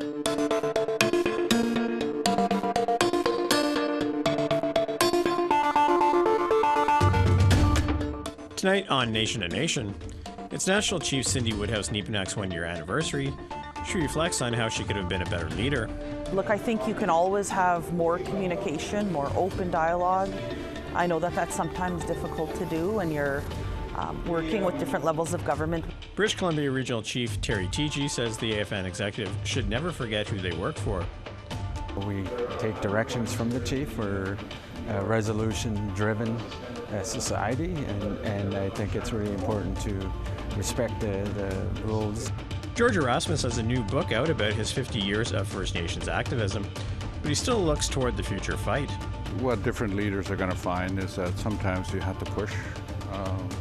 Tonight on Nation to Nation, it's National Chief Cindy Woodhouse Nepinak's one-year anniversary. She reflects on how she could have been a better leader. Look, I think you can always have more communication, more open dialogue. I know that that's sometimes difficult to do when you're working with different levels of government. British Columbia Regional Chief Terry Teegee says the AFN executive should never forget who they work for. We take directions from the chief. We're a resolution-driven society, and I think it's really important to respect the rules. George Erasmus has a new book out about his 50 years of First Nations activism, but he still looks toward the future fight. What different leaders are going to find is that sometimes you have to push.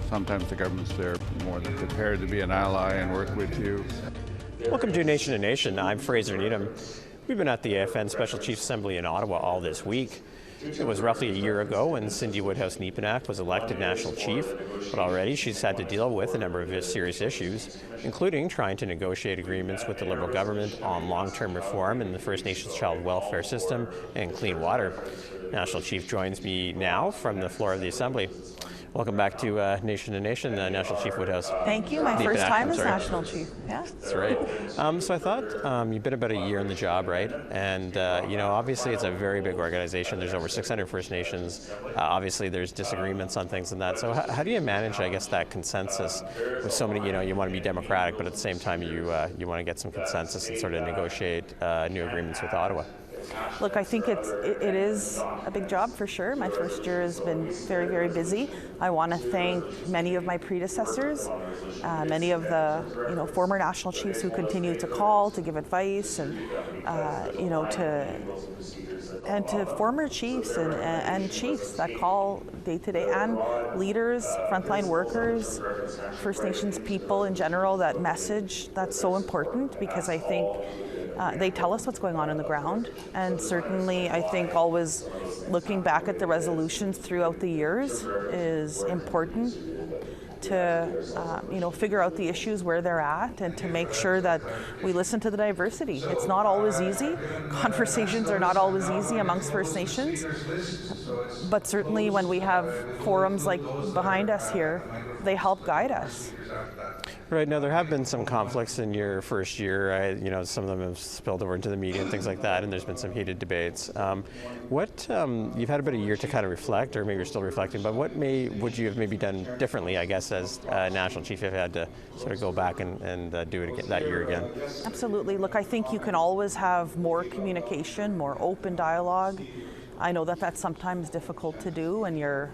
Sometimes the government's there more than prepared to be an ally and work with you. Welcome to Nation to Nation. I'm Fraser Needham. We've been at the AFN Special Chiefs Assembly in Ottawa all this week. It was roughly a year ago when Cindy Woodhouse Nepinak was elected National Chief, but already she's had to deal with a number of serious issues, including trying to negotiate agreements with the Liberal government on long-term reform in the First Nations child welfare system and clean water. National Chief joins me now from the floor of the Assembly. Welcome back to Nation to Nation, National Chief Woodhouse. Thank you. My first time as National Chief. Yeah. That's right. So I thought you've been about a year in the job, right? And, obviously it's a very big organization. There's over 600 First Nations. Obviously there's disagreements on things and that. So how do you manage, I guess, that consensus with so many, you want to be democratic, but at the same time you want to get some consensus and sort of negotiate new agreements with Ottawa? Look, I think it is a big job for sure. My first year has been very, very busy. I want to thank many of my predecessors, many of the former national chiefs who continue to call, to give advice, and to former chiefs and chiefs that call day to day, and leaders, frontline workers, First Nations people in general. That message, that's so important, because I think they tell us what's going on the ground, and certainly I think always looking back at the resolutions throughout the years is important to figure out the issues where they're at, and to make sure that we listen to the diversity. It's not always easy. Conversations are not always easy amongst First Nations, but certainly when we have forums like behind us here, they help guide us. Right. Now, there have been some conflicts in your first year. Some of them have spilled over into the media and things like that, and there's been some heated debates. You've had about a year to kind of reflect, or maybe you're still reflecting, but what would you have maybe done differently, I guess, as National Chief, if you had to sort of go back and do it again, that year again? Absolutely. Look, I think you can always have more communication, more open dialogue. I know that that's sometimes difficult to do when you're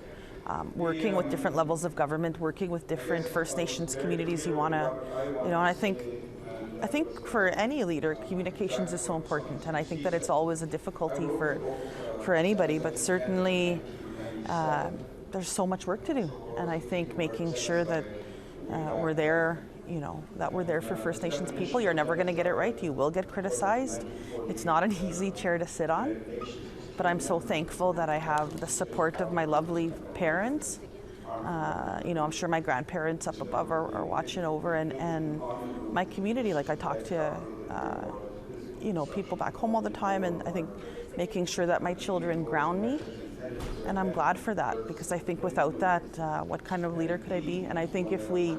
working with different levels of government, working with different First Nations communities. You want to, and I think for any leader, communications is so important, and I think that it's always a difficulty for anybody, but certainly there's so much work to do, and I think making sure that we're there, that we're there for First Nations people. You're never going to get it right. You will get criticized. It's not an easy chair to sit on. But I'm so thankful that I have the support of my lovely parents. I'm sure my grandparents up above are watching over, and my community. Like, I talk to, people back home all the time, and I think making sure that my children ground me. And I'm glad for that, because I think without that, what kind of leader could I be? And I think if we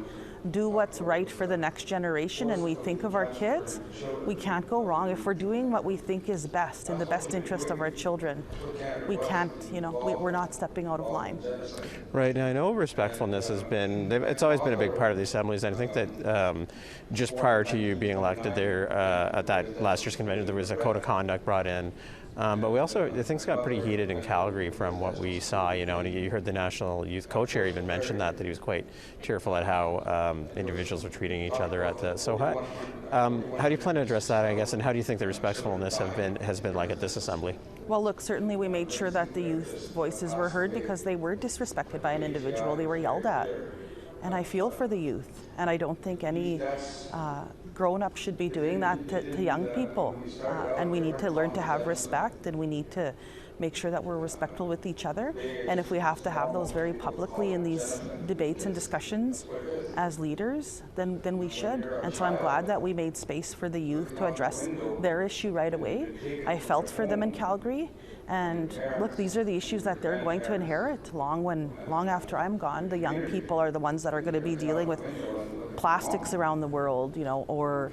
do what's right for the next generation and we think of our kids, we can't go wrong. If we're doing what we think is best, in the best interest of our children, we can't, we're not stepping out of line. Right. Now, I know respectfulness it's always been a big part of the assemblies, and I think that just prior to you being elected there at that last year's convention, there was a code of conduct brought in. But things got pretty heated in Calgary from what we saw, and you heard the National Youth Co-Chair even mention that he was quite tearful at how individuals were treating each other so how do you plan to address that, I guess, and how do you think the respectfulness has been like at this assembly? Well, look, certainly we made sure that the youth voices were heard, because they were disrespected by an individual. They were yelled at. And I feel for the youth, and I don't think any grown-up should be doing that to young people. And we need to learn to have respect, and we need to make sure that we're respectful with each other. And if we have to have those very publicly in these debates and discussions as leaders, then we should. And so I'm glad that we made space for the youth to address their issue right away. I felt for them in Calgary. And look, these are the issues that they're going to inherit long after I'm gone. The young people are the ones that are going to be dealing with plastics around the world, or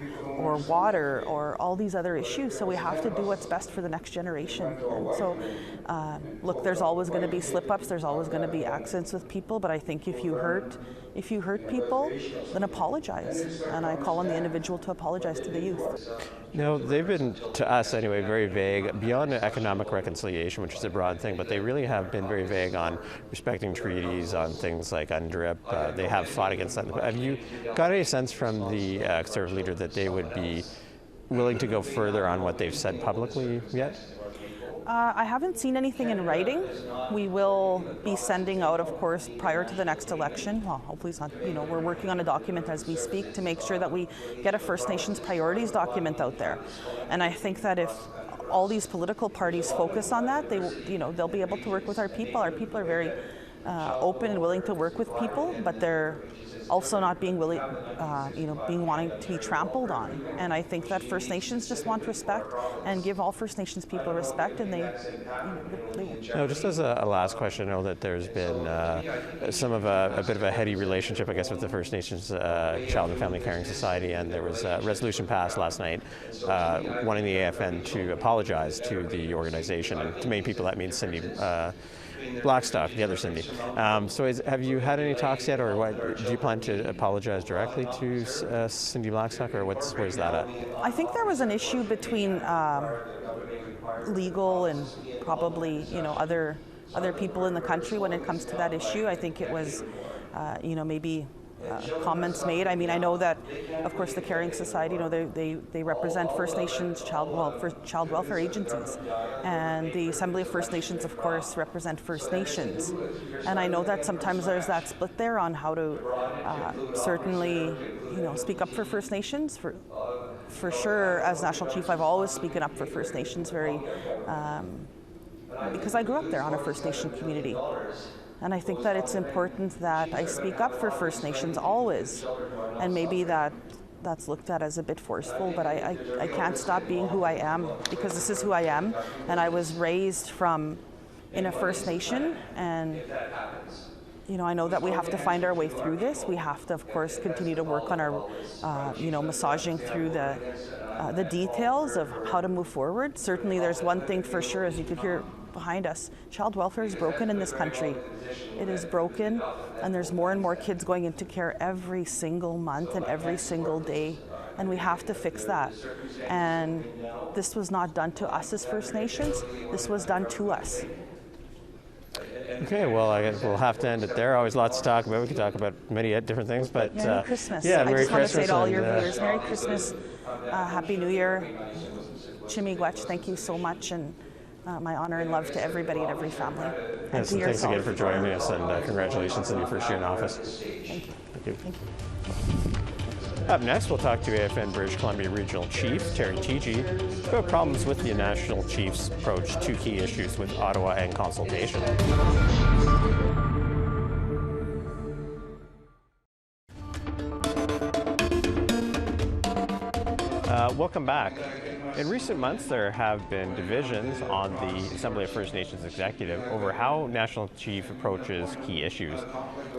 water, or all these other issues. So we have to do what's best for the next generation. And so, look, there's always going to be slip-ups. There's always going to be accidents with people. But I think if you hurt people, then apologize. And I call on the individual to apologize to the youth. Now, they've been, to us anyway, very vague, beyond economic reconciliation, which is a broad thing, but they really have been very vague on respecting treaties, on things like UNDRIP. They have fought against that. Have you got any sense from the Conservative leader that they would be willing to go further on what they've said publicly yet? I haven't seen anything in writing. We will be sending out, of course, prior to the next election. Well, hopefully it's not, we're working on a document as we speak to make sure that we get a First Nations priorities document out there. And I think that if all these political parties focus on that, they'll be able to work with our people. Our people are very open and willing to work with people, but they're also not being willing, wanting to be trampled on. And I think that First Nations just want respect and give all First Nations people respect, and they. Now, just as a last question, I know that there's been a bit of a heady relationship, I guess, with the First Nations Child and Family Caring Society, and there was a resolution passed last night wanting the AFN to apologize to the organization, and to many people that means Cindy Blackstock, the other Cindy. Have you had any talks yet, or do you plan to apologize directly to Cindy Blackstock, or where's that at? I think there was an issue between legal and probably other people in the country when it comes to that issue. I think it was maybe comments made. I mean, I know that, of course, the Caring Society, they represent First Nations child welfare agencies, and the Assembly of First Nations, of course, represent First Nations. And I know that sometimes there's that split there on how to certainly, speak up for First Nations. For sure, as National Chief, I've always spoken up for First Nations because I grew up there on a First Nation community. And I think that it's important that I speak up for First Nations always. And maybe that's looked at as a bit forceful, but I can't stop being who I am, because this is who I am. And I was raised in a First Nation, and I know that we have to find our way through this. We have to, of course, continue to work on our, massaging through the details of how to move forward. Certainly there's one thing for sure, as you could hear behind us, child welfare is broken in this country. It is broken, and there's more and more kids going into care every single month and every single day, and we have to fix that. And this was not done to us as First Nations, this was done to us. Okay, well, I guess we'll have to end it there. Always lots to talk about. We could talk about many different things, but Merry Christmas. Yeah, Merry I just want to say Christmas to all your viewers, Merry Christmas, Happy New Year, Chimigwech, thank you so much, and my honor and love to everybody and every family. Yes, and thanks again for joining us, and congratulations on your first year in office. Thank you. Thank you. Thank you. Up next, we'll talk to AFN British Columbia Regional Chief Terry Teegee about problems with the National Chief's approach to key issues with Ottawa and consultation. Welcome back. In recent months, there have been divisions on the Assembly of First Nations Executive over how National Chief approaches key issues.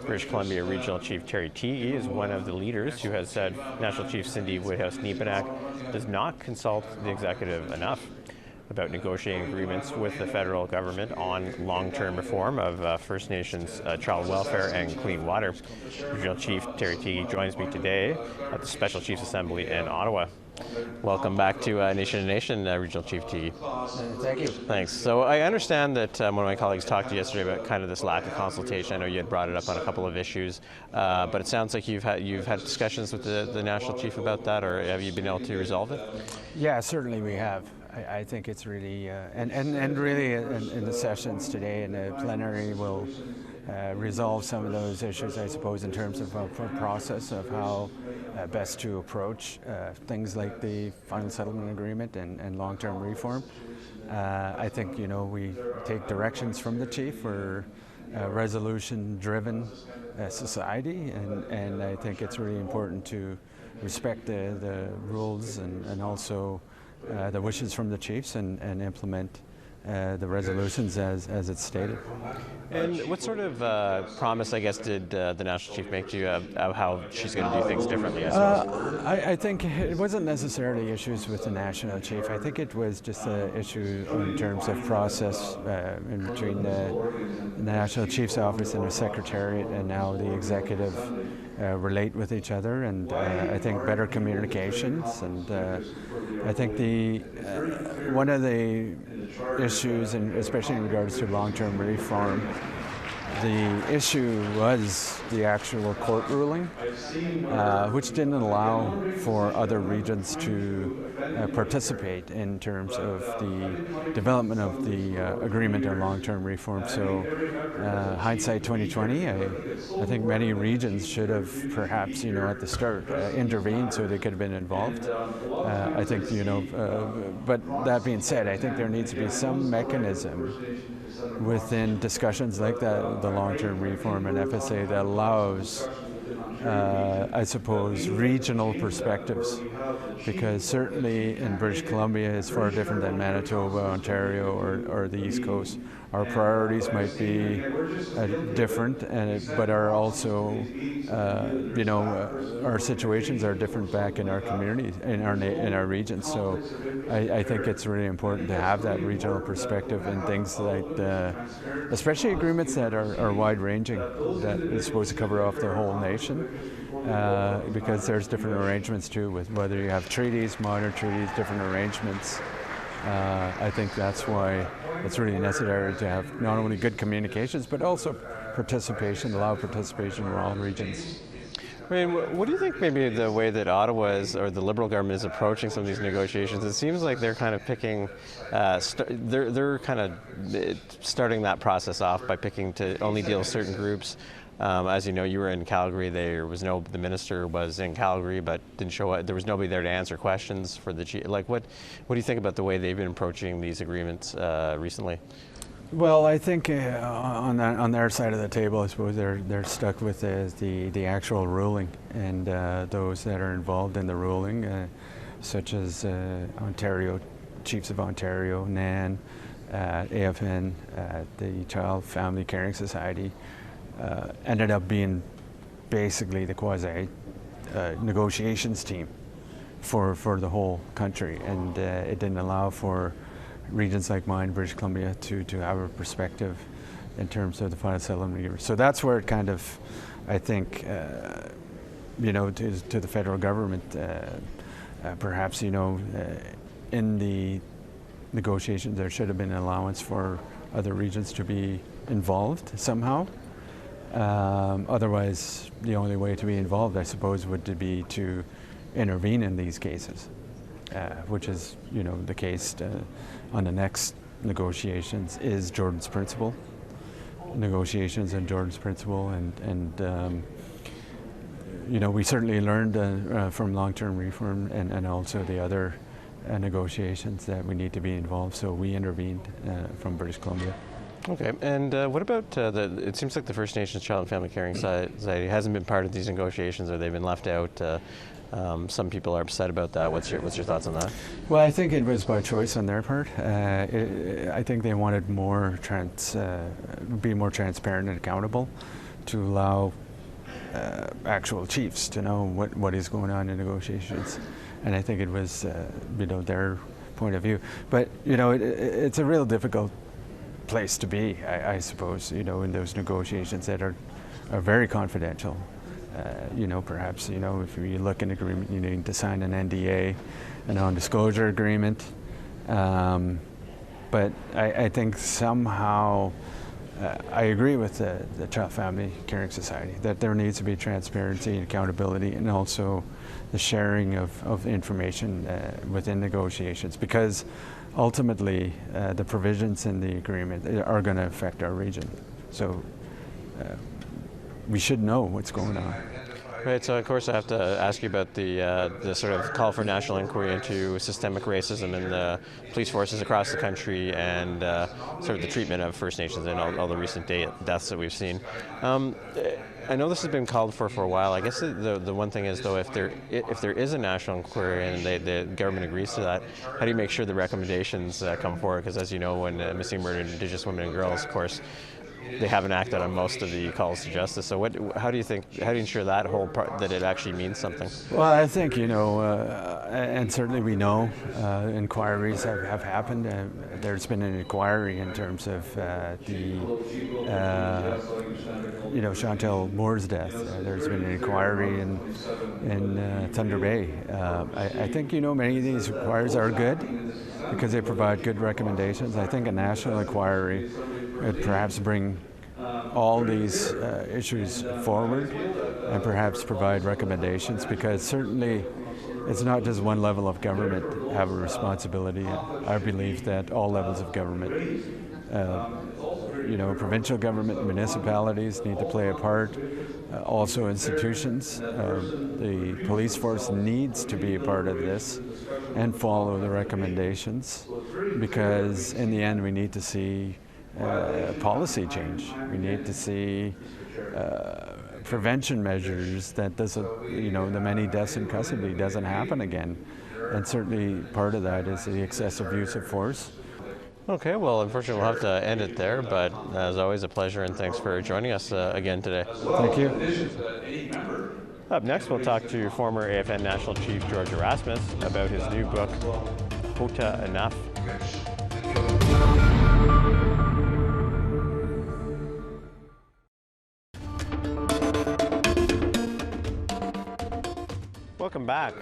British Columbia Regional Chief Terry Teegee is one of the leaders who has said National Chief Cindy Woodhouse Nepinak does not consult the executive enough about negotiating agreements with the federal government on long-term reform of First Nations child welfare and clean water. Regional Chief Terry Teegee joins me today at the Special Chiefs Assembly in Ottawa. Welcome back to Nation to Nation, Regional Chief Teegee. Thank you. Thanks. So I understand that one of my colleagues talked to you yesterday about kind of this lack of consultation. I know you had brought it up on a couple of issues, but it sounds like you've had discussions with the National Chief about that, or have you been able to resolve it? Yeah, certainly we have. I think it's really, and really in the sessions today in the plenary, we'll resolve some of those issues, I suppose, in terms of a process of how best to approach things like the final settlement agreement and long-term reform. I think, we take directions from the chief. We're a resolution-driven society, and I think it's really important to respect the rules and also the wishes from the chiefs and implement the resolutions as it's stated. And what sort of promise, I guess, did the National Chief make to you of how she's going to do things differently? I think it wasn't necessarily issues with the National Chief. I think it was just an issue in terms of process in between the National Chief's office and the Secretariat and now the Executive relate with each other, and I think better communications, and I think one of the issues, and especially in regards to long-term reform, the issue was the actual court ruling, which didn't allow for other regions to participate in terms of the development of the agreement on long-term reform. So hindsight 2020, I think many regions should have perhaps, at the start intervened so they could have been involved. I think, but that being said, I think there needs to be some mechanism within discussions like that, the long-term reform and FSA, that allows, I suppose, regional perspectives, because certainly in British Columbia it's far different than Manitoba, Ontario, or the East Coast. Our priorities might be different, but are also, our situations are different back in our communities, in our regions. So I think it's really important to have that regional perspective in things like, especially agreements that are wide-ranging, that is supposed to cover off the whole nation. Because there's different arrangements too, with whether you have treaties, minor treaties, different arrangements. I think that's why it's really necessary to have not only good communications, but also participation, allow participation in all regions. I mean, what do you think maybe the way that Ottawa is, or the Liberal government is approaching some of these negotiations? It seems like they're kind of picking, they're kind of starting that process off by picking to only deal with certain groups. As you know, you were in Calgary. The minister was in Calgary, but didn't show up. There was nobody there to answer questions for the chief. Like, what do you think about the way they've been approaching these agreements recently? Well, I think on their side of the table, I suppose they're stuck with the actual ruling, and those that are involved in the ruling, such as Ontario, Chiefs of Ontario, NAN, AFN, the Child Family Caring Society. Ended up being basically the quasi negotiations team for the whole country, and it didn't allow for regions like mine, British Columbia, to have a perspective in terms of the final settlement agreement. So that's where it kind of, I think, to the federal government, perhaps, in the negotiations there should have been an allowance for other regions to be involved somehow. Otherwise, the only way to be involved, I suppose, would be to intervene in these cases, which is, the case on the next negotiations is Jordan's Principle. Negotiations and Jordan's Principle, and we certainly learned from long-term reform and also the other negotiations that we need to be involved. So we intervened from British Columbia. Okay, and what about it seems like the First Nations Child and Family Caring Society hasn't been part of these negotiations, or they've been left out. Some people are upset about that. What's your thoughts on that? Well, I think it was by choice on their part. I think they wanted be more transparent and accountable, to allow actual chiefs to know what is going on in negotiations. And I think it was their point of view. But it's a real difficult place to be, I suppose, in those negotiations that are very confidential. Perhaps, if you look at an agreement, you need to sign an NDA, a non-disclosure agreement. But I think somehow, I agree with the Child Family Caring Society that there needs to be transparency and accountability, and also the sharing of information within negotiations, because ultimately the provisions in the agreement are going to affect our region. So we should know what's going on. Right, so of course I have to ask you about the sort of call for national inquiry into systemic racism in the police forces across the country and sort of the treatment of First Nations and all the recent deaths that we've seen. I know this has been called for a while. I guess the one thing is, though, if there is a national inquiry and the government agrees to that, how do you make sure the recommendations come forward? Because as you know, when missing murdered Indigenous women and girls, of course, they haven't acted on most of the calls to justice. So how do you ensure that whole part, that it actually means something? Well, I think, and certainly we know inquiries have happened. There's been an inquiry in terms of Chantel Moore's death. There's been an inquiry in Thunder Bay. I think, many of these inquiries are good because they provide good recommendations. I think a national inquiry would perhaps bring all these issues forward and perhaps provide recommendations, because certainly it's not just one level of government have a responsibility. I believe that all levels of government, provincial government, municipalities need to play a part, also institutions. The police force needs to be a part of this and follow the recommendations, because in the end we need to see policy change. We need to see prevention measures that the many deaths in custody doesn't happen again. And certainly part of that is the excessive use of force. Okay, well, unfortunately we'll have to end it there, but as always, a pleasure, and thanks for joining us again today. Thank you. Up next, we'll talk to former AFN National Chief George Erasmus about his new book, Hota Enough. Welcome back.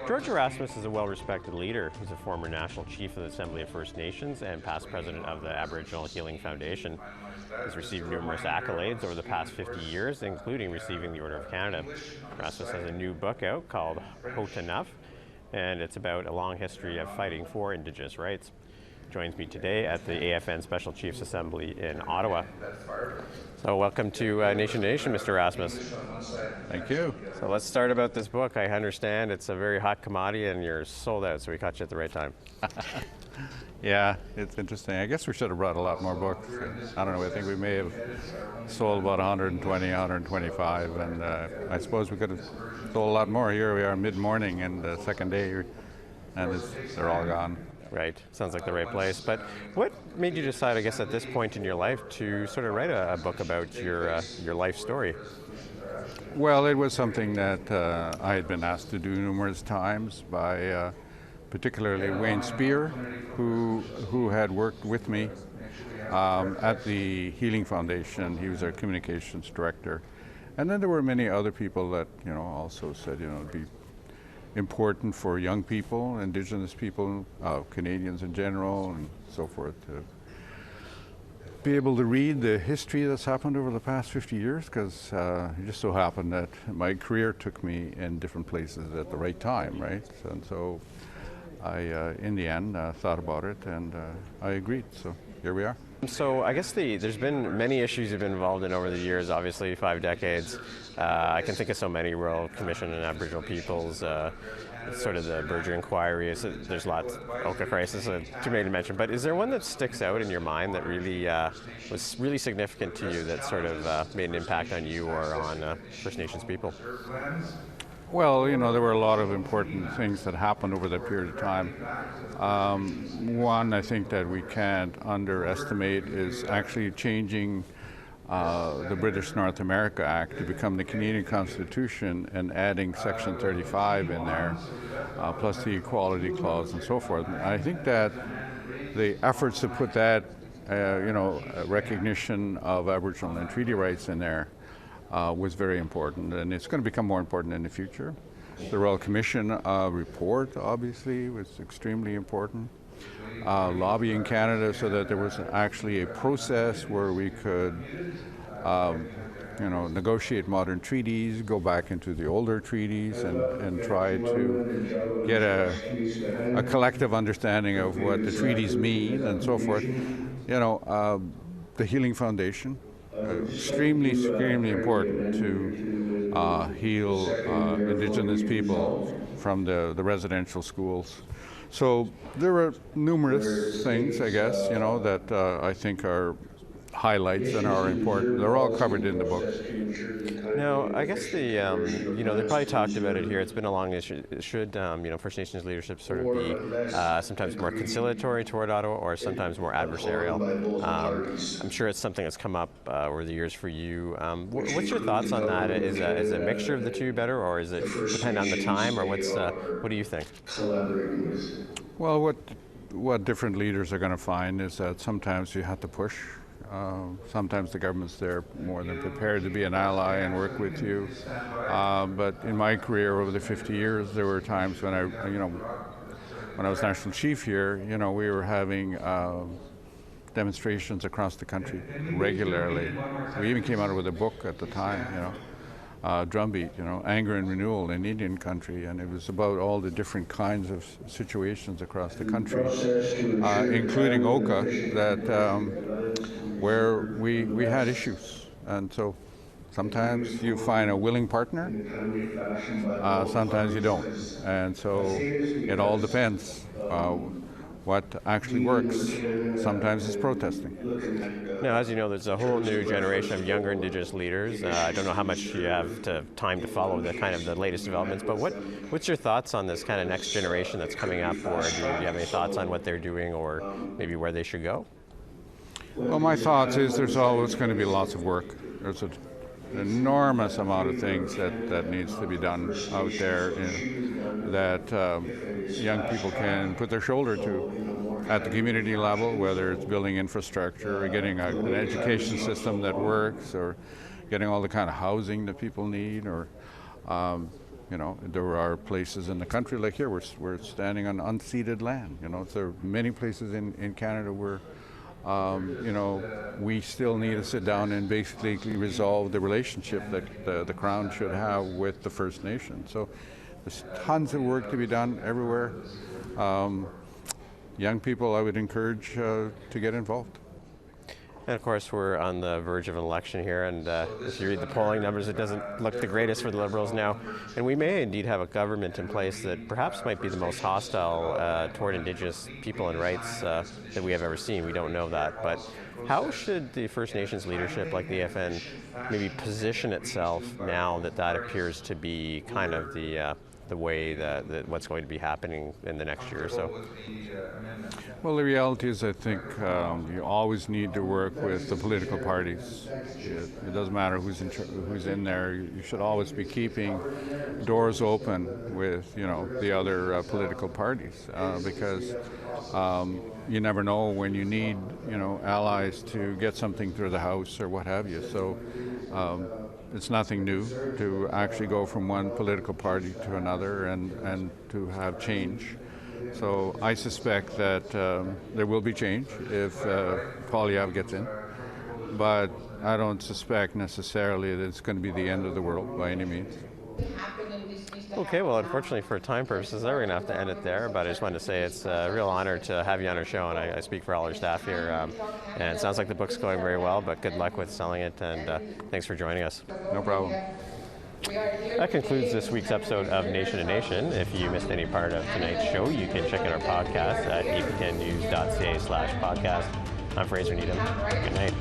George Erasmus is a well-respected leader. He's a former National Chief of the Assembly of First Nations and past president of the Aboriginal Healing Foundation. He's received numerous accolades over the past 50 years, including receiving the Order of Canada. Erasmus has a new book out called Hota Enough, and it's about a long history of fighting for Indigenous rights. Joins me today at the AFN Special Chiefs Assembly in Ottawa. So welcome to Nation to Nation, Mr. Erasmus. Thank you. So let's start about this book. I understand it's a very hot commodity and you're sold out, so we caught you at the right time. Yeah, it's interesting. I guess we should have brought a lot more books. I don't know, I think we may have sold about 120, 125, and I suppose we could have sold a lot more. Here we are mid-morning and the second day, and they're all gone. Right, sounds like the right place. But what made you decide, I guess, at this point in your life to sort of write a book about your life story? Well, it was something that I had been asked to do numerous times by particularly Wayne Spear, who had worked with me at the Healing Foundation. He was our communications director. And then there were many other people that, also said, it'd be important for young people, Indigenous people, Canadians in general, and so forth, to be able to read the history that's happened over the past 50 years, because it just so happened that my career took me in different places at the right time, right? And so I, in the end, thought about it, and I agreed, so here we are. So I guess there's been many issues you've been involved in over the years, obviously 5 decades. I can think of so many, Royal Commission on Aboriginal Peoples, sort of the Berger Inquiry. There's lots, Oka Crisis, too many to mention. But is there one that sticks out in your mind that really was really significant to you, that sort of made an impact on you or on First Nations people? Well, there were a lot of important things that happened over that period of time. One, I think that we can't underestimate is actually changing the British North America Act to become the Canadian Constitution and adding Section 35 in there, plus the Equality Clause and so forth. And I think that the efforts to put that, recognition of Aboriginal and treaty rights in there was very important, and it's going to become more important in the future. The Royal Commission report, obviously, was extremely important. Lobbying Canada so that there was actually a process where we could, negotiate modern treaties, go back into the older treaties, and try to get a collective understanding of what the treaties mean and so forth. The Healing Foundation extremely, extremely important to heal Indigenous people from the residential schools. So there are numerous things, I guess, that I think are highlights and are important. They're all covered in the book. Now, I guess they probably talked about it here. It's been a long issue. Should First Nations leadership sort of be sometimes more conciliatory toward Ottawa or sometimes more adversarial? I'm sure it's something that's come up over the years for you. What's your thoughts on that? Is a mixture of the two better, or is it depend on the time, or what do you think? Well, what different leaders are going to find is that sometimes you have to push. Sometimes the government's there more than prepared to be an ally and work with you. But in my career over the 50 years, there were times when when I was national chief here, we were having demonstrations across the country regularly. We even came out with a book at the time, Drumbeat, Anger and Renewal in Indian country, and it was about all the different kinds of situations across the country, including Oka, where we had issues. And so sometimes you find a willing partner, sometimes you don't. And so it all depends what actually works. Sometimes it's protesting. Now, as you know, there's a whole new generation of younger Indigenous leaders. I don't know how much you have time to follow the latest developments, but what's your thoughts on this kind of next generation that's coming up, or do you have any thoughts on what they're doing or maybe where they should go? Well, my thoughts is there's always going to be lots of work. There's an enormous amount of things that needs to be done out there that young people can put their shoulder to at the community level, whether it's building infrastructure or getting an education system that works or getting all the kind of housing that people need, or there are places in the country like here we're standing on unceded land. There are many places in Canada where we still need to sit down and basically resolve the relationship that the Crown should have with the First Nations. So there's tons of work to be done everywhere. Young people, I would encourage to get involved. And of course, we're on the verge of an election here, and if you read the polling numbers, it doesn't look the greatest for the Liberals now. And we may indeed have a government in place that perhaps might be the most hostile toward Indigenous people and rights that we have ever seen. We don't know that. But how should the First Nations leadership, like the AFN, maybe position itself now that appears to be kind of the way that what's going to be happening in the next year or so? Well, the reality is I think you always need to work with the political parties. It doesn't matter who's in there. You should always be keeping doors open with the other political parties because you never know when you need allies to get something through the House or what have you. So it's nothing new to actually go from one political party to another and to have change. So I suspect that there will be change if Poilievre gets in, but I don't suspect necessarily that it's going to be the end of the world by any means. Okay, well, unfortunately for time purposes, we're going to have to end it there, but I just wanted to say it's a real honor to have you on our show, and I speak for all our staff here. And it sounds like the book's going very well, but good luck with selling it, and thanks for joining us. No problem. That concludes this week's episode of Nation to Nation. If you missed any part of tonight's show, you can check out our podcast at aptnnews.ca/podcast. I'm Fraser Needham. Good night.